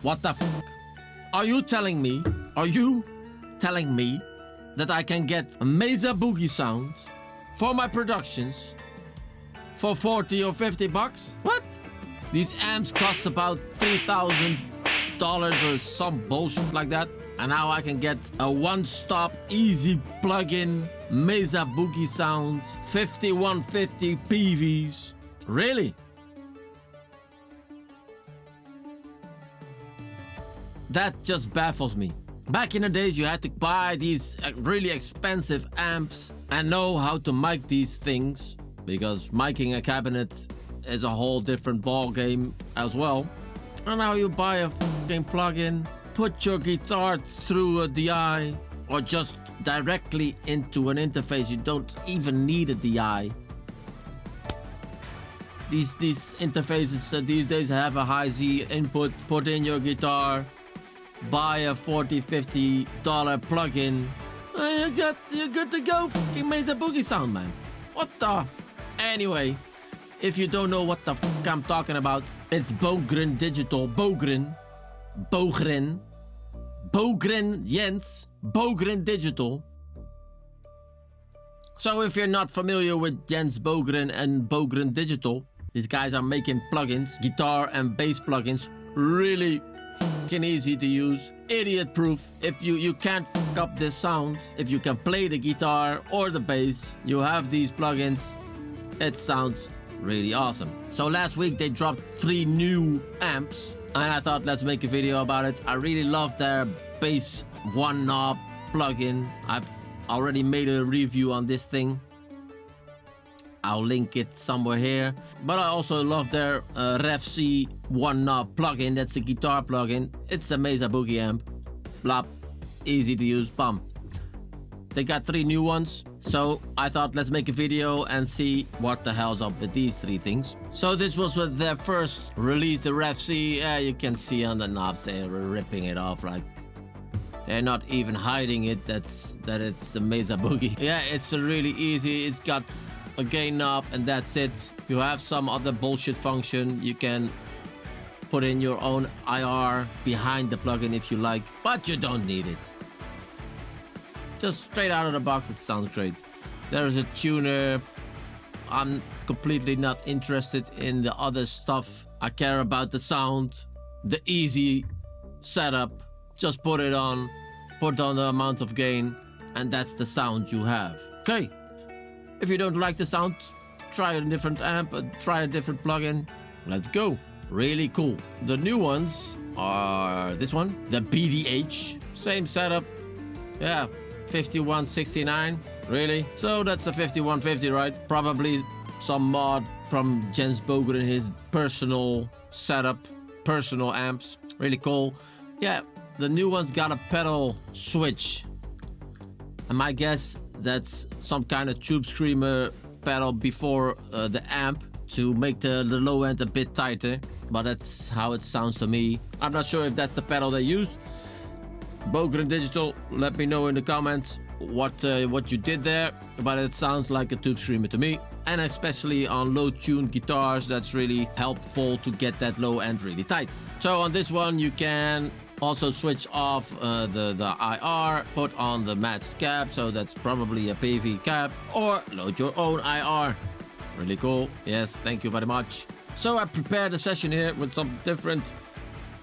What the f? Are you telling me that I can get Mesa Boogie sounds for my productions for 40 or 50 bucks? What? These amps cost about $3,000 or some bullshit like that. And now I can get a one-stop easy plug-in Mesa Boogie sound 5150 PVs. Really? That just baffles me. Back in the days, you had to buy these really expensive amps and know how to mic these things, because miking a cabinet is a whole different ball game as well. And now you buy a fucking plug-in, put your guitar through a DI, or just directly into an interface. You don't even need a DI. These interfaces these days have a high Z input. Put in your guitar, buy a $40-50 plugin. You're good to go. Fucking Mesa Boogie sound, man. What the? Anyway, if you don't know what the fuck I'm talking about, it's Bogren Digital. Bogren Jens. Bogren Digital. So if you're not familiar with Jens Bogren and Bogren Digital, these guys are making plugins, guitar and bass plugins, really fucking easy to use, idiot proof. If you can't fuck up this sound, if you can play the guitar or the bass, you have these plugins, it sounds really awesome. So last week they dropped 3 new amps and I thought let's make a video about it. I really love their bass one knob plugin. I've already made a review on this thing. I'll link it somewhere here. But I also love their Ref C one knob plugin. That's a guitar plugin. It's a Mesa Boogie amp. Blop. Easy to use. Bum. They got 3 new ones. So I thought let's make a video and see what the hell's up with these 3 things. So this was with their first release, the Ref C. You can see on the knobs they're ripping it off, like they're not even hiding it. That it's a Mesa Boogie. Yeah, it's really easy. It's got a gain knob and that's it. If you have some other bullshit function, you can put in your own IR behind the plugin if you like, but you don't need it. Just straight out of the box, it sounds great. There's a tuner. I'm completely not interested in the other stuff. I care about the sound, the easy setup. Just put it on, put on the amount of gain, and that's the sound you have. Okay. If you don't like the sound, try a different amp, try a different plugin. Let's go. Really cool. The new ones are this one, the BDH. Same setup. Yeah, 5169. Really? So that's a 5150, right? Probably some mod from Jens Bogren, his personal setup, personal amps. Really cool. Yeah, the new one's got a pedal switch. And my guess, that's some kind of tube screamer pedal before the amp to make the low end a bit tighter, but that's how it sounds to me. I'm not sure if that's the pedal they used. Bogren Digital, let me know in the comments what you did there, but it sounds like a tube screamer to me. And especially on low tuned guitars, that's really helpful to get that low end really tight. So on this one you can also switch off the IR, put on the matched cap, so that's probably a PV cap, or load your own IR. Really cool. Yes, thank you very much. So I prepared a session here with some different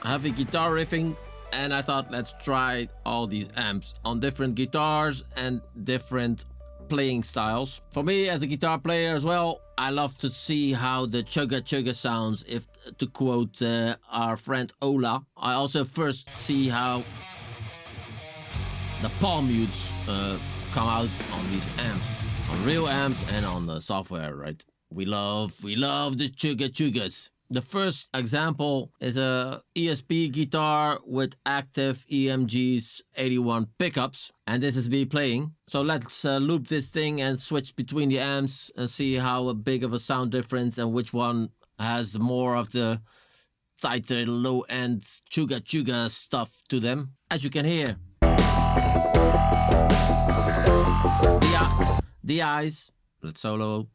heavy guitar riffing, and I thought let's try all these amps on different guitars and different playing styles. For me as a guitar player as well, I love to see how the chugga chugga sounds, if to quote our friend Ola. I also first see how the palm mutes come out on these amps, on real amps and on the software, right? We love the chugga chuggas. The first example is a ESP guitar with active EMG's 81 pickups, and this is me playing. So let's loop this thing and switch between the amps and see how big of a sound difference and which one has more of the tighter low end chugga chugga stuff to them. As you can hear, the eyes. Let's solo.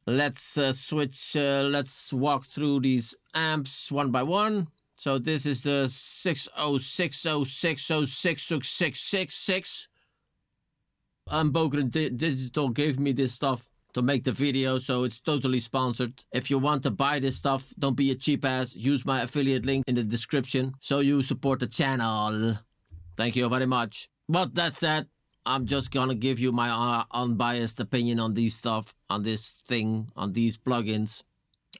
let's switch. Let's walk through these amps one by one. So this is the 60606066666. Bogren Digital gave me this stuff to make the video, so it's totally sponsored. If you want to buy this stuff, don't be a cheap ass. Use my affiliate link in the description so you support the channel. Thank you very much. But that said, I'm just gonna give you my unbiased opinion on these stuff, on this thing, on these plugins.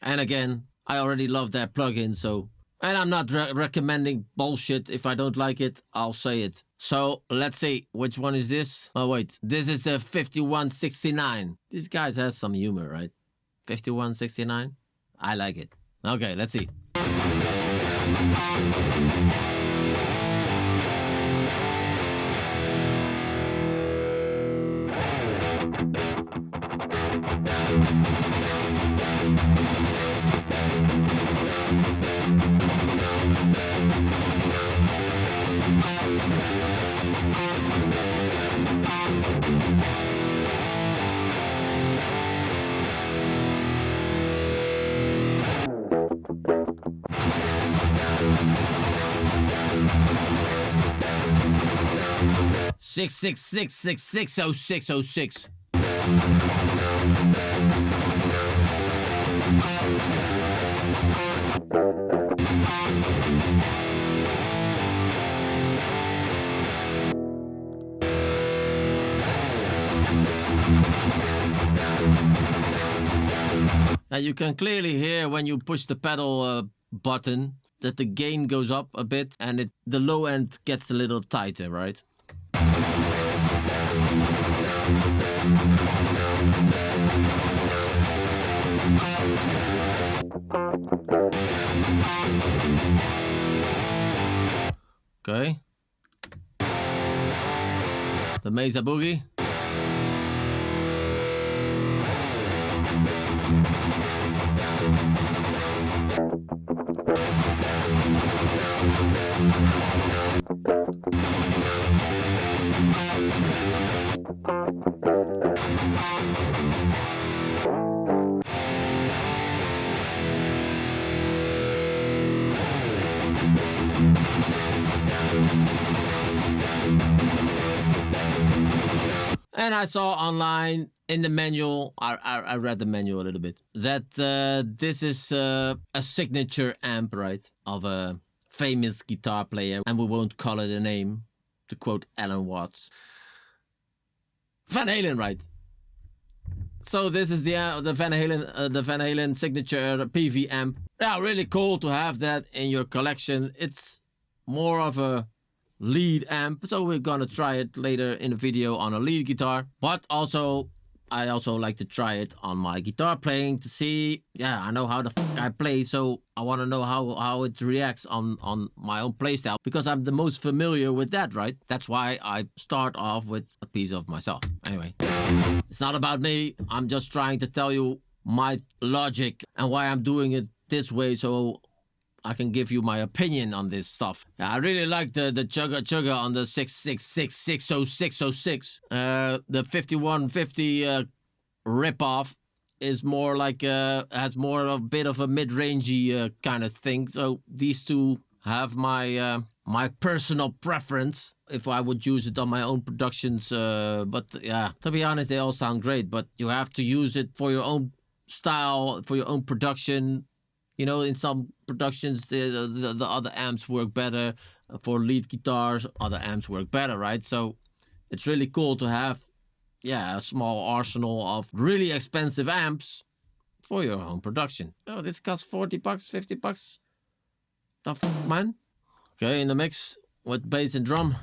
And again, I already love that plugin, so... And I'm not recommending bullshit. If I don't like it, I'll say it. So, let's see. Which one is this? Oh, wait. This is the 5169. These guys have some humor, right? 5169? I like it. Okay, let's see. Six six six six six oh six oh six. Now you can clearly hear when you push the pedal button that the gain goes up a bit and the low end gets a little tighter, right? Okay. The Mesa Boogie. And I saw online in the manual, I read the manual a little bit, that this is a signature amp, right, of a famous guitar player, and we won't call it a name, to quote Alan Watts. Van Halen, right? So this is the Van Halen signature PV amp. Yeah, really cool to have that in your collection. It's more of a lead amp, so we're gonna try it later in the video on a lead guitar, but also I also like to try it on my guitar playing to see, yeah, I know how the fuck I play, so I want to know how it reacts on my own playstyle, because I'm the most familiar with that, right? That's why I start off with a piece of myself. Anyway, it's not about me, I'm just trying to tell you my logic and why I'm doing it this way, so I can give you my opinion on this stuff. I really like the chugga on the 666600606. The 5150 ripoff is more like has more of a bit of a mid-rangey kind of thing. So these two have my my personal preference if I would use it on my own productions. But yeah, to be honest, they all sound great. But you have to use it for your own style, for your own production. You know, in some productions, the other amps work better. For lead guitars, other amps work better, right? So it's really cool to have, yeah, a small arsenal of really expensive amps for your own production. Oh, this costs 40 bucks, 50 bucks. The f, man? Okay, in the mix with bass and drum.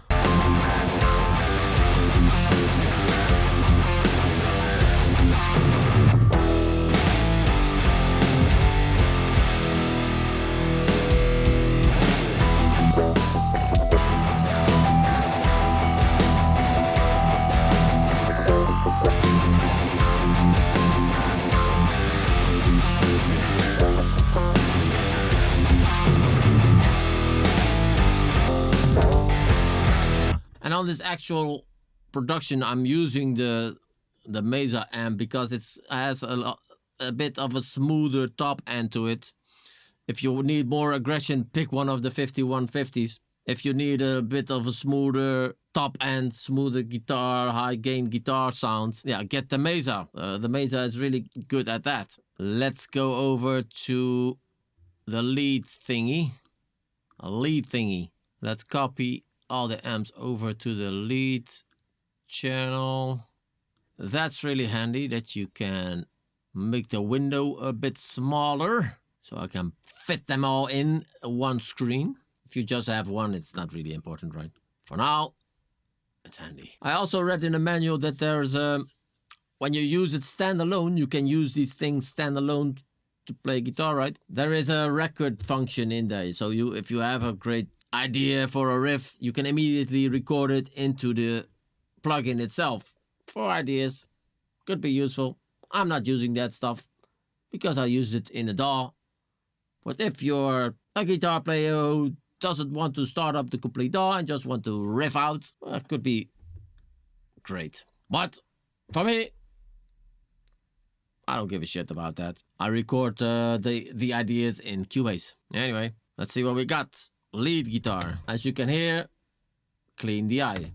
And on this actual production, I'm using the Mesa amp because it has a a bit of a smoother top end to it. If you need more aggression, pick one of the 5150s. If you need a bit of a smoother top end, smoother guitar, high gain guitar sound, yeah, get the Mesa. The Mesa is really good at that. Let's go over to the lead thingy. A lead thingy. Let's copy all the amps over to the lead channel. That's really handy that you can make the window a bit smaller so I can fit them all in one screen. If you just have one, it's not really important, right? For now, it's handy. I also read in the manual that there's when you use it standalone, you can use these things standalone to play guitar, right? There is a record function in there. So if you have a great idea for a riff, you can immediately record it into the plugin itself. For ideas, could be useful. I'm not using that stuff because I use it in a DAW. But if you're a guitar player who doesn't want to start up the complete DAW and just want to riff out, well, it could be great. But for me, I don't give a shit about that. I record the ideas in Cubase. Anyway, let's see what we got. Lead guitar. As you can hear, clean the eye.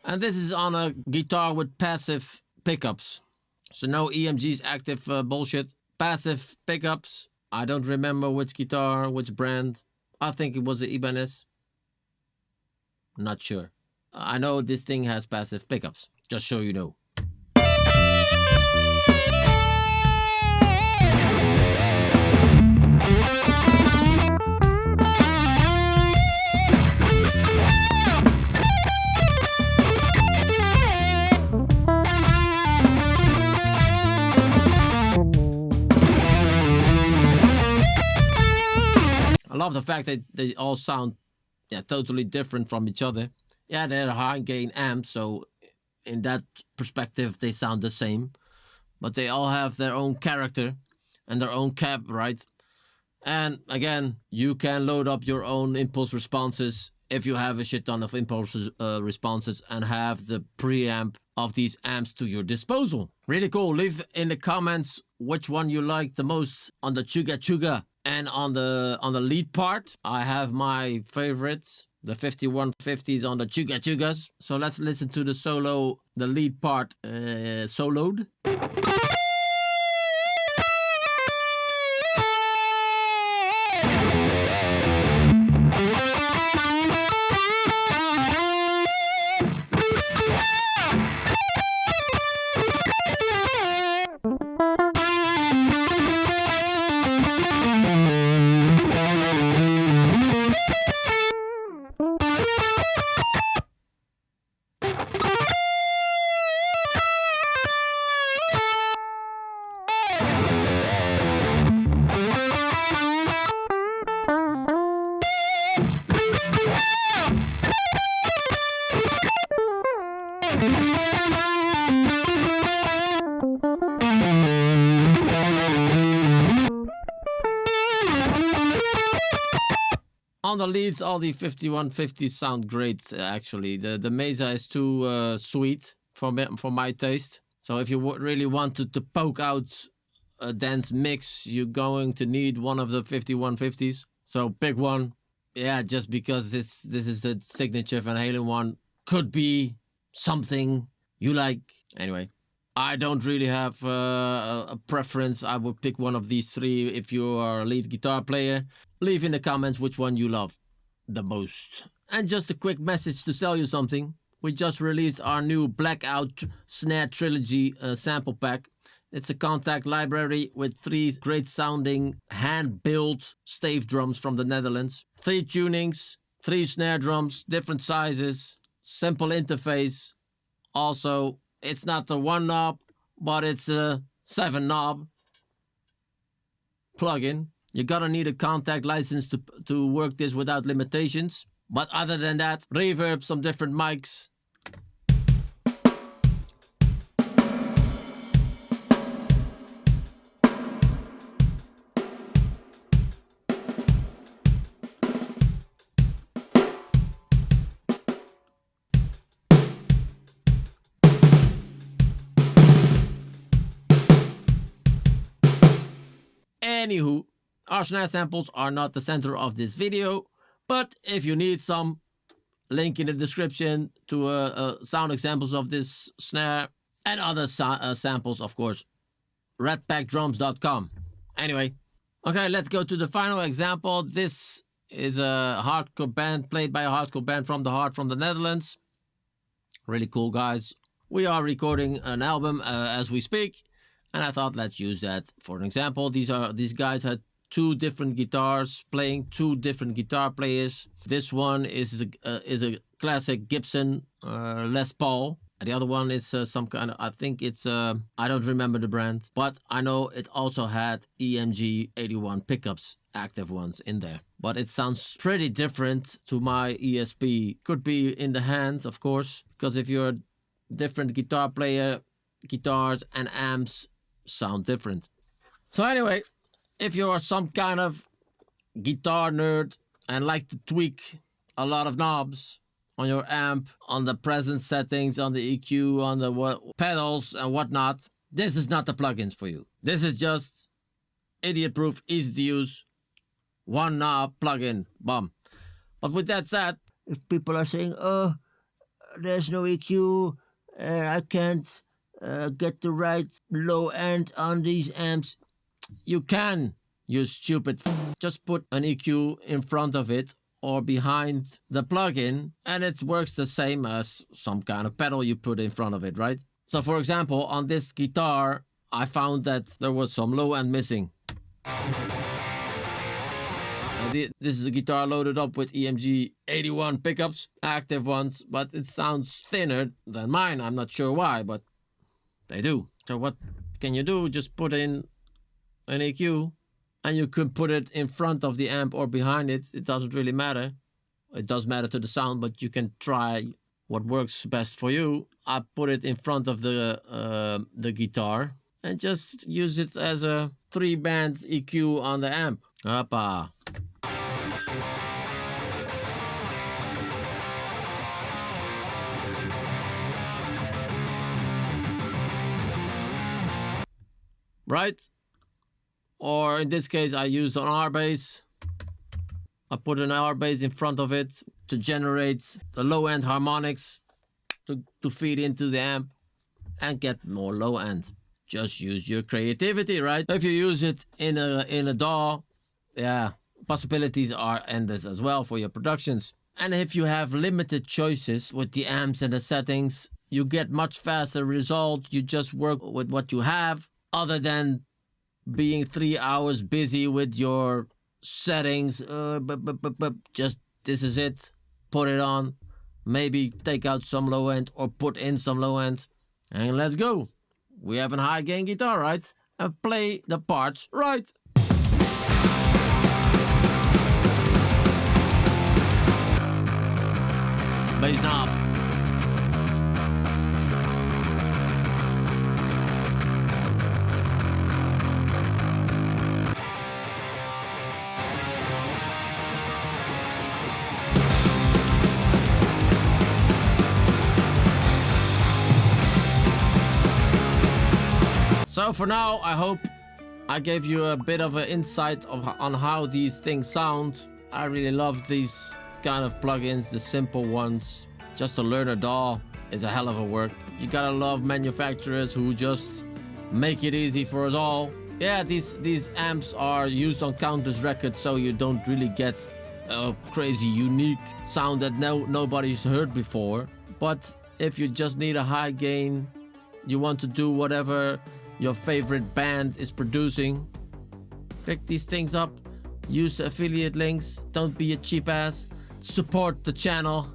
And this is on a guitar with passive pickups. So no EMG's active bullshit. Passive pickups. I don't remember which guitar, which brand. I think it was the Ibanez. Not sure. I know this thing has passive pickups. Just so you know. I love the fact that they all sound totally different from each other. Yeah, they're high gain amps, so in that perspective they sound the same. But they all have their own character and their own cab, right? And again, you can load up your own impulse responses if you have a shit ton of impulse responses and have the preamp of these amps to your disposal. Really cool. Leave in the comments which one you like the most on the Chuga Chuga. And on the lead part, I have my favorites, the 5150s on the Chuga Chugas. So let's listen to the lead part soloed. On the leads, all the 5150s sound great, actually. The Mesa is too sweet for my taste. So if you really wanted to poke out a dense mix, you're going to need one of the 5150s. So pick one. Yeah, just because this is the signature Van Halen one. Could be something you like. Anyway, I don't really have a preference. I would pick one of these three if you are a lead guitar player. Leave in the comments which one you love the most. And just a quick message to sell you something. We just released our new Blackout Snare Trilogy sample pack. It's a Kontakt library with 3 great sounding hand-built stave drums from the Netherlands. 3 tunings, 3 snare drums, different sizes, simple interface. Also, it's not the 1 knob, but it's a 7 knob plugin. You're gonna need a Kontakt license to work this without limitations. But other than that, reverb, some different mics. Anywho, our snare samples are not the center of this video, but if you need some, link in the description to sound examples of this snare and other samples, of course. redpackdrums.com. Anyway, okay, let's go to the final example. This is a hardcore band played by a hardcore band from the heart from the Netherlands. Really cool guys. We are recording an album as we speak, and I thought let's use that for an example. These guys had 2 different guitars playing, 2 different guitar players. This one is a classic Gibson Les Paul. The other one is some kind of, I think it's, I don't remember the brand, but I know it also had EMG 81 pickups, active ones in there. But it sounds pretty different to my ESP. Could be in the hands, of course, because if you're a different guitar player, guitars and amps sound different. So anyway, if you're some kind of guitar nerd and like to tweak a lot of knobs on your amp, on the presence settings, on the EQ, on the pedals and whatnot, this is not the plugins for you. This is just idiot-proof, easy to use, 1 knob plugin, bum. But with that said, if people are saying, oh, there's no EQ, I can't get the right low end on these amps, you can, you stupid. Just put an EQ in front of it or behind the plugin, and it works the same as some kind of pedal you put in front of it, right? So for example, on this guitar, I found that there was some low end missing. This is a guitar loaded up with EMG 81 pickups, active ones, but it sounds thinner than mine. I'm not sure why, but they do. So what can you do? Just put in an EQ, and you could put it in front of the amp or behind it. It doesn't really matter. It does matter to the sound, but you can try what works best for you. I put it in front of the guitar and just use it as a 3-band EQ on the amp. Hoppa. Right? Or in this case, I use an R bass. I put an R bass in front of it to generate the low end harmonics to feed into the amp and get more low end. Just use your creativity, right? If you use it in a DAW, yeah, possibilities are endless as well for your productions. And if you have limited choices with the amps and the settings, you get much faster result. You just work with what you have, other than being 3 hours busy with your settings. Just this is it. Put it on. Maybe take out some low end or put in some low end. And let's go. We have a high gain guitar, right? And play the parts right. Bass knob. So for now, I hope I gave you a bit of an insight on how these things sound. I really love these kind of plugins, the simple ones. Just to learn a DAW is a hell of a work. You gotta love manufacturers who just make it easy for us all. Yeah, these amps are used on countless records, so you don't really get a crazy unique sound that nobody's heard before. But if you just need a high gain, you want to do whatever your favorite band is producing. Pick these things up, use the affiliate links, don't be a cheap ass, support the channel.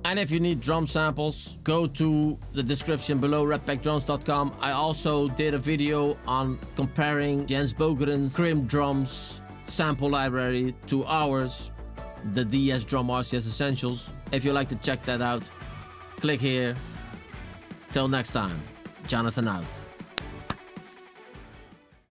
And if you need drum samples, go to the description below, redpackdrums.com. I also did a video on comparing Jens Bogren's Crim drums sample library to ours, the DS Drum RCS Essentials. If you'd like to check that out, click here. Till next time, Jonathan out.